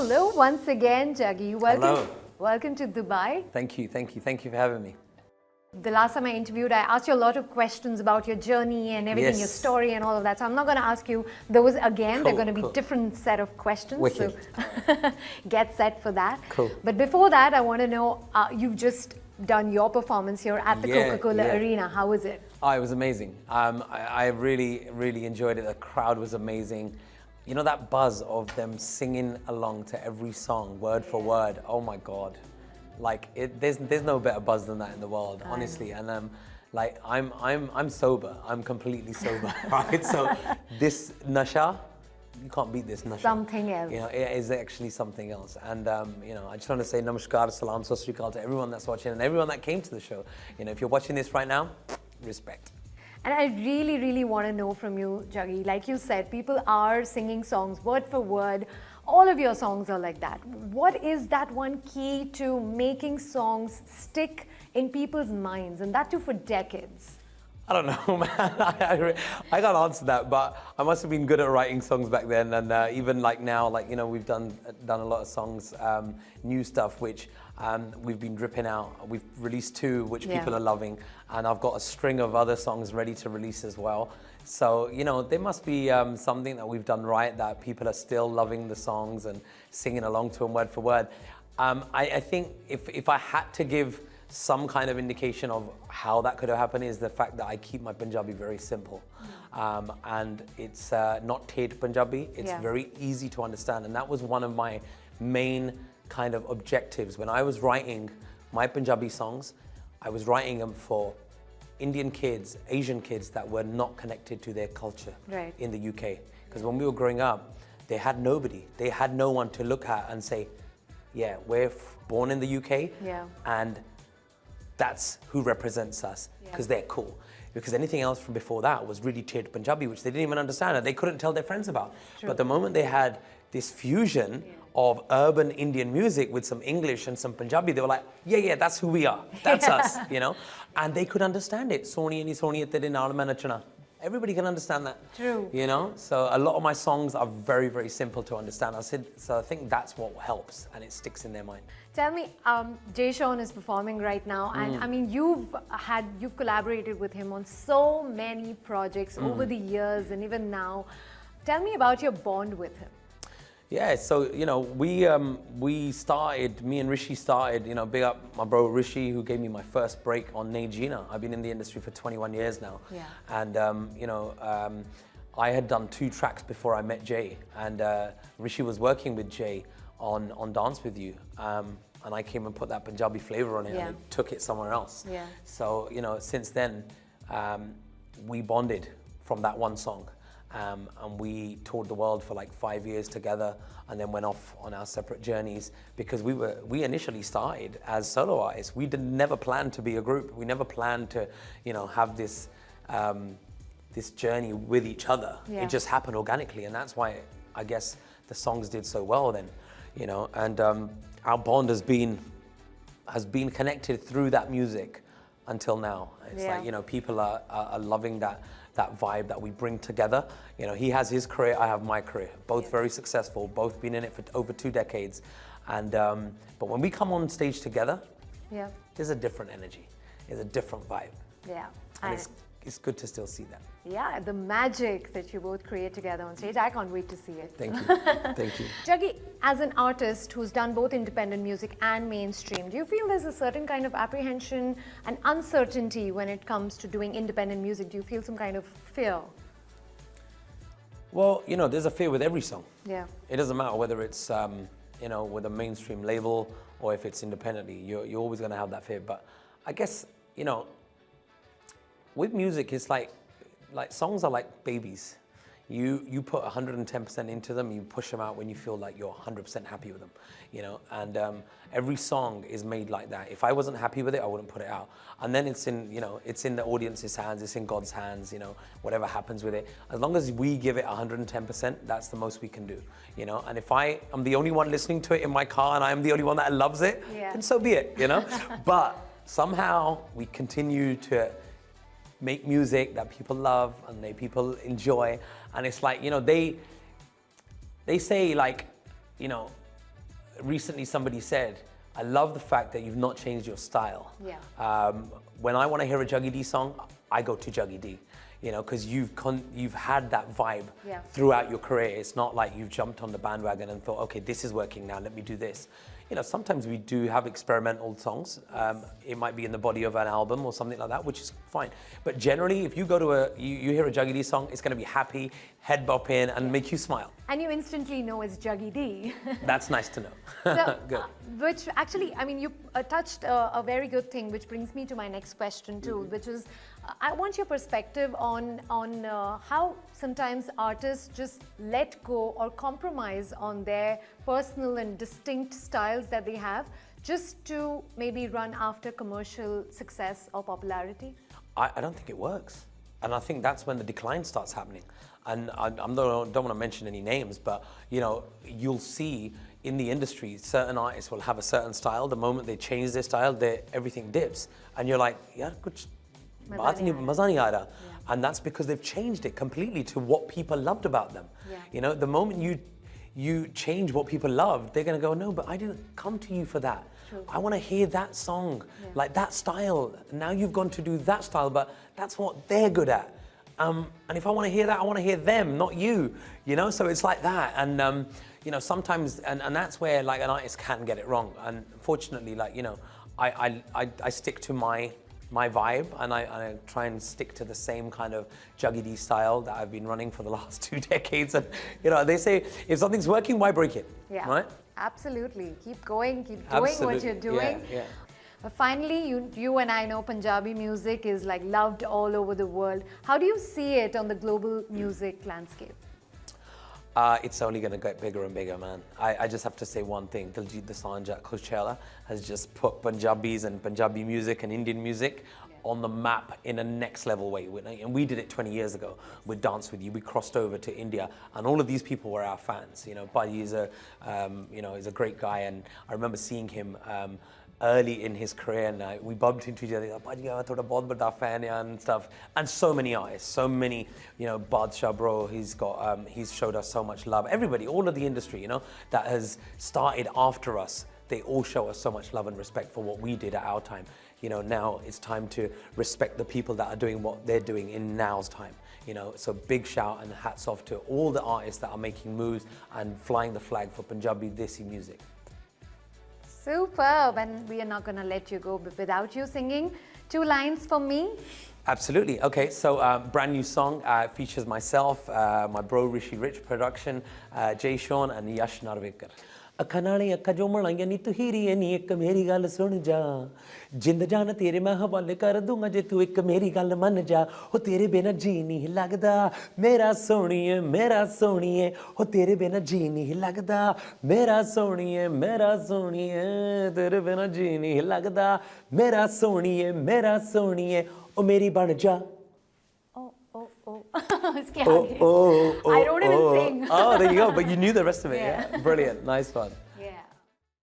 Hello once again, Juggy. Welcome. Hello. Welcome to Dubai. Thank you for having me. The last time I interviewed, I asked you a lot of questions about your journey and everything, Yes. your story and all of that. So I'm not going to ask you those again. They're Cool, going to be cool. different set of questions. Wicked. So get set for that. Cool. But before that, I want to know, you've just done your performance here at the Coca-Cola Arena. How was it? Oh, it was amazing. I really, really enjoyed it. The crowd was amazing. You know that buzz of them singing along to every song, word for word. Oh my God. Like there's no better buzz than that in the world, honestly. And like I'm sober. I'm completely sober, right? So this nasha, you can't beat this nasha. Something else. You know, it is actually something else. And you know, I just want to say namaskar, salam, sat sri akal to everyone that's watching and everyone that came to the show. You know, if you're watching this right now, respect. And I really, really want to know from you, Juggy, like you said, people are singing songs word for word. All of your songs are like that. What is that one key to making songs stick in people's minds, and that too for decades? I don't know, man. I can't answer that, but I must have been good at writing songs back then, and even like now, like, you know, we've done a lot of songs, new stuff, which we've been dripping out. We've released 2, which people are loving, and I've got a string of other songs ready to release as well. So, you know, there must be something that we've done right, that people are still loving the songs and singing along to them word for word. I think if I had to give some kind of indication of how that could have happened, is the fact that I keep my Punjabi very simple. And it's not Tate Punjabi, it's very easy to understand. And that was one of my main kind of objectives. When I was writing my Punjabi songs, I was writing them for Indian kids, Asian kids that were not connected to their culture in the UK. Because when we were growing up, they had nobody. They had no one to look at and say, yeah, we're born in the UK, and that's who represents us, because they're cool. Because anything else from before that was really Tate Punjabi, which they didn't even understand, and they couldn't tell their friends about. But the moment they had this fusion of urban Indian music with some English and some Punjabi, they were like, yeah, that's who we are. That's us, you know? And they could understand it. Soni ni soni tere naal main nachna. Everybody can understand that. True. You know? So a lot of my songs are very, very simple to understand. So I think that's what helps, and it sticks in their mind. Tell me, Jay Sean is performing right now, and I mean, you've collaborated with him on so many projects over the years and even now. Tell me about your bond with him. Yeah, so, you know, we started, me and Rishi started, you know, big up my bro Rishi, who gave me my first break on Nae Jeena. I've been in the industry for 21 years now. And, you know, I had done 2 tracks before I met Jay, and Rishi was working with Jay on Dance With You. And I came and put that Punjabi flavor on it, and it took it somewhere else. So, you know, since then, we bonded from that one song. And we toured the world for like 5 years together, and then went off on our separate journeys, because we initially started as solo artists. We never planned to be a group. We never planned to, you know, have this this journey with each other. It just happened organically, and that's why I guess the songs did so well then, you know. And our bond has been connected through that music until now. It's like, you know, people are loving that vibe that we bring together. You know, he has his career, I have my career. Both very successful, both been in it for over 2 decades. And but when we come on stage together, there's a different energy. There's a different vibe. And it's good to still see that. Yeah, the magic that you both create together on stage. I can't wait to see it. Thank you. Thank you. Juggy, as an artist who's done both independent music and mainstream, do you feel there's a certain kind of apprehension and uncertainty when it comes to doing independent music? Do you feel some kind of fear? Well, you know, there's a fear with every song. It doesn't matter whether it's, you know, with a mainstream label or if it's independently. You're always going to have that fear. But I guess, you know, with music, it's like songs are like babies. You put 110% into them, you push them out when you feel like you're 100% happy with them, you know. And every song is made like that. If I wasn't happy with it, I wouldn't put it out. And then it's in, you know, it's in the audience's hands, it's in God's hands, you know, whatever happens with it. As long as we give it 110%, that's the most we can do, you know. And if I am the only one listening to it in my car and I'm the only one that loves it, then so be it, you know. But somehow we continue to make music that people love and that people enjoy. And it's like, you know, they say, like, you know, recently somebody said, I love the fact that you've not changed your style. Yeah. When I want to hear a Juggy D song, I go to Juggy D, you know, because you've had that vibe Yeah. throughout your career. It's not like you've jumped on the bandwagon and thought, okay, this is working now, let me do this. You know, sometimes we do have experimental songs. It might be in the body of an album or something like that, which is fine. But generally, if you go to you hear a Juggy D song, it's going to be happy, head bop in, and make you smile. And you instantly know it's Juggy D. That's nice to know. So, Good. Which actually, I mean, you touched a very good thing, which brings me to my next question too, which is, I want your perspective on how sometimes artists just let go or compromise on their personal and distinct styles that they have just to maybe run after commercial success or popularity. I don't think it works. And I think that's when the decline starts happening. And I don't want to mention any names, but you know, you'll see in the industry, certain artists will have a certain style. The moment they change their style, everything dips. And you're like, yeah, kuch baat nahi, maza nahi aa raha. And that's because they've changed it completely to what people loved about them. Yeah. You know, the moment you change what people loved, they're going to go, no, but I didn't come to you for that. True. I want to hear that song, like that style. Now you've gone to do that style, but that's what they're good at. And if I want to hear that, I want to hear them, not you. You know, so it's like that. And you know, sometimes, and that's where like an artist can get it wrong. And fortunately, like, you know, I stick to my vibe, and I try and stick to the same kind of Juggy D style that I've been running for the last 2 decades. And you know, they say if something's working, why break it? Yeah, right? Absolutely. Keep going, keep doing what you're doing. Yeah. But finally, you and I know Punjabi music is like loved all over the world. How do you see it on the global music landscape? It's only going to get bigger and bigger, man. I just have to say one thing. Diljit Dosanjh at Coachella has just put Punjabis and Punjabi music and Indian music on the map in a next level way. And we did it 20 years ago with Dance With You. We crossed over to India, and all of these people were our fans. You know, Buddy is he's a great guy, and I remember seeing him early in his career, and we bumped into each other. Buddy, I thought a bahut bada fan hai and stuff. And so many artists, so many, you know, Badshah bro, he's showed us so much love. Everybody, all of the industry, you know, that has started after us, they all show us so much love and respect for what we did at our time. You know, now it's time to respect the people that are doing what they're doing in now's time. You know, so big shout and hats off to all the artists that are making moves and flying the flag for Punjabi desi music. Superb, and we are not going to let you go without you singing 2 lines for me. Absolutely. Okay, so brand new song features myself, my bro Rishi Rich production, Jay Sean and Yash Narvekar. ਅੱਖਾਂ ਨਾਲੇ ਅੱਖਾਂ ਜੋ ਮਲਾਈਆਂ ਨੀ ਤੂੰ ਹੀਰੀ ਨੀ ਇੱਕ ਮੇਰੀ ਗੱਲ ਸੁਣ ਜਾ ਜਿੰਦ ਜਾਨ ਤੇਰੇ ਮੈਂ ਹਵਾਲੇ ਕਰ ਦੂੰਗਾ ਜੇ ਤੂੰ ਇੱਕ ਮੇਰੀ ਗੱਲ ਮੰਨ ਜਾ ਹੋ ਤੇਰੇ ਬਿਨਾ ਜੀ ਨਹੀਂ ਲੱਗਦਾ ਮੇਰਾ ਸੋਹਣੀਏ ਹੋ ਤੇਰੇ ਬਿਨਾ ਜੀ ਨਹੀਂ ਲੱਗਦਾ ਮੇਰਾ ਸੋਹਣੀਏ ਤੇਰੇ ਬਿਨਾ ਜੀ ਨਹੀਂ ਲੱਗਦਾ ਮੇਰਾ ਸੋਹਣੀਏ ਉਹ ਮੇਰੀ ਬਣ ਜਾ I don't even sing. Oh, there you go. But you knew the rest of it. Yeah. Brilliant. Nice one.